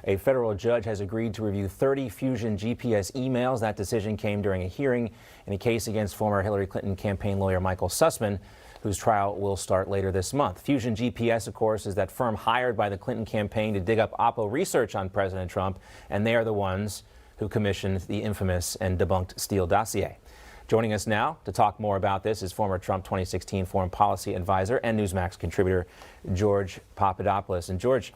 A federal judge has agreed to review 30 Fusion GPS emails. That decision came during a hearing in a case against former Hillary Clinton campaign lawyer Michael Sussman, whose trial will start later this month. Fusion GPS, of course, is that firm hired by the Clinton campaign to dig up Oppo research on President Trump, and they are the ones who commissioned the infamous and debunked Steele dossier. Joining us now to talk more about this is former Trump 2016 foreign policy advisor and Newsmax contributor George Papadopoulos. And George,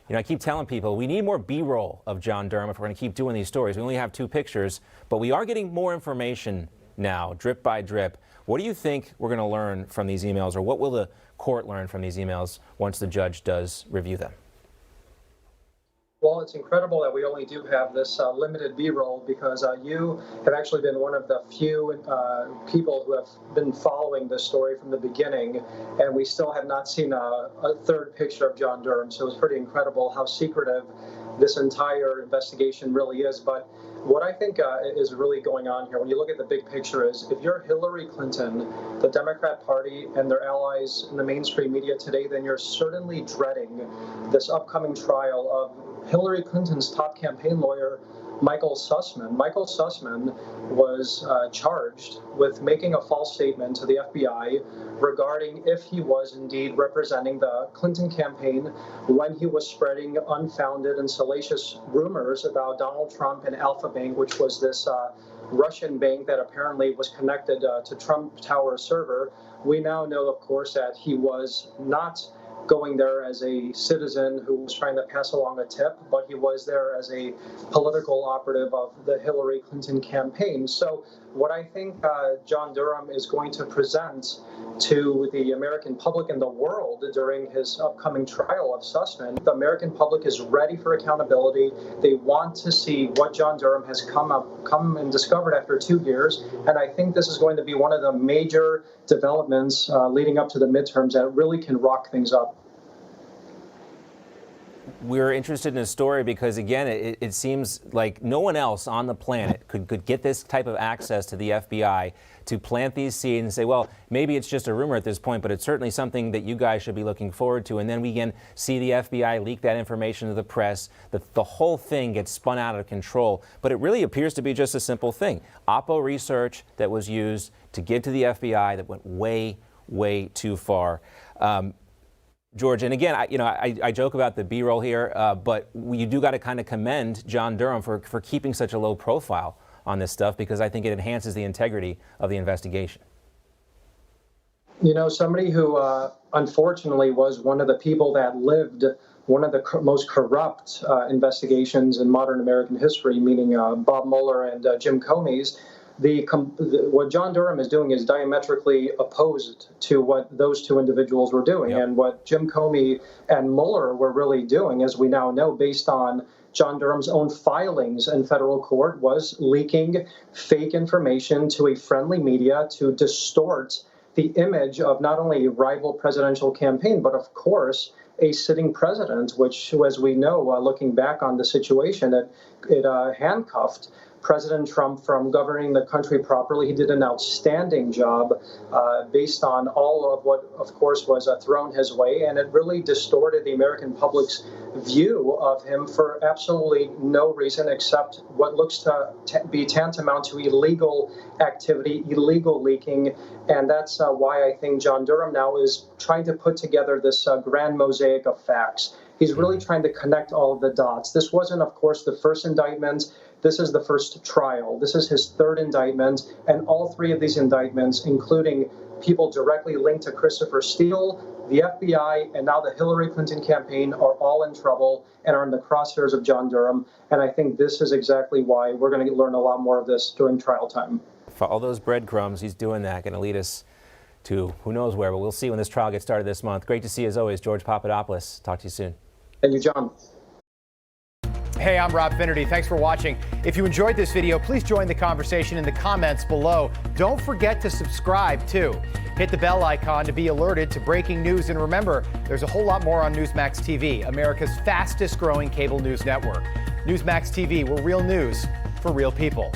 I keep telling people we need more B-roll of John Durham if we're going to keep doing these stories. We only have 2 pictures, but we are getting more information now, drip by drip. What do you think we're going to learn from these emails, or what will the court learn from these emails once the judge does review them? Well, it's incredible that we only do have this limited B-roll, because you have actually been one of the few people who have been following this story from the beginning, and we still have not seen a third picture of John Durham. So it's pretty incredible how secretive this entire investigation really is. But what I think is really going on here, when you look at the big picture, is if you're Hillary Clinton, the Democrat Party, and their allies in the mainstream media today, then you're certainly dreading this upcoming trial of Hillary Clinton's top campaign lawyer, Michael Sussman. Michael Sussman was charged with making a false statement to the FBI regarding if he was indeed representing the Clinton campaign when he was spreading unfounded and salacious rumors about Donald Trump and Alpha Bank, which was this Russian bank that apparently was connected to Trump Tower server. We now know, of course, that he was not going there as a citizen who was trying to pass along a tip, but he was there as a political operative of the Hillary Clinton campaign. So what I think John Durham is going to present to the American public and the world during his upcoming trial of Sussman, the American public is ready for accountability. They want to see what John Durham has come and discovered after 2 years, and I think this is going to be one of the major developments leading up to the midterms that really can rock things up. We're interested in this story because, again, it seems like no one else on the planet could get this type of access to the FBI to plant these seeds and say, well, maybe it's just a rumor at this point, but it's certainly something that you guys should be looking forward to. And then we can see the FBI leak that information to the press. The whole thing gets spun out of control. But it really appears to be just a simple thing. Oppo research that was used to give to the FBI that went way, way too far. George, and again, I joke about the B-roll here, but you do got to kind of commend John Durham for keeping such a low profile on this stuff, because I think it enhances the integrity of the investigation. Somebody who unfortunately was one of the people that lived one of the most corrupt investigations in modern American history, meaning Bob Mueller and Jim Comey's. What John Durham is doing is diametrically opposed to what those 2 individuals were doing. Yep. And what Jim Comey and Mueller were really doing, as we now know, based on John Durham's own filings in federal court, was leaking fake information to a friendly media to distort the image of not only a rival presidential campaign, but of course a sitting president, which, as we know, looking back on the situation, it handcuffed President Trump from governing the country properly. He did an outstanding job based on all of what, of course, was thrown his way, and it really distorted the American public's view of him for absolutely no reason except what looks to be tantamount to illegal activity, illegal leaking, and that's why I think John Durham now is trying to put together this grand mosaic of facts. He's really trying to connect all of the dots. This wasn't, of course, the first indictment. This is the first trial. This is his 3rd indictment, and all 3 of these indictments, including people directly linked to Christopher Steele, the FBI, and now the Hillary Clinton campaign, are all in trouble and are in the crosshairs of John Durham. And I think this is exactly why we're going to learn a lot more of this during trial time. For all those breadcrumbs, he's doing that, going to lead us to who knows where, but we'll see when this trial gets started this month. Great to see you as always, George Papadopoulos. Talk to you soon. Thank you, John. Hey, I'm Rob Finnerty. Thanks for watching. If you enjoyed this video, please join the conversation in the comments below. Don't forget to subscribe, too. Hit the bell icon to be alerted to breaking news. And remember, there's a whole lot more on Newsmax TV, America's fastest growing cable news network. Newsmax TV, where real news for real people.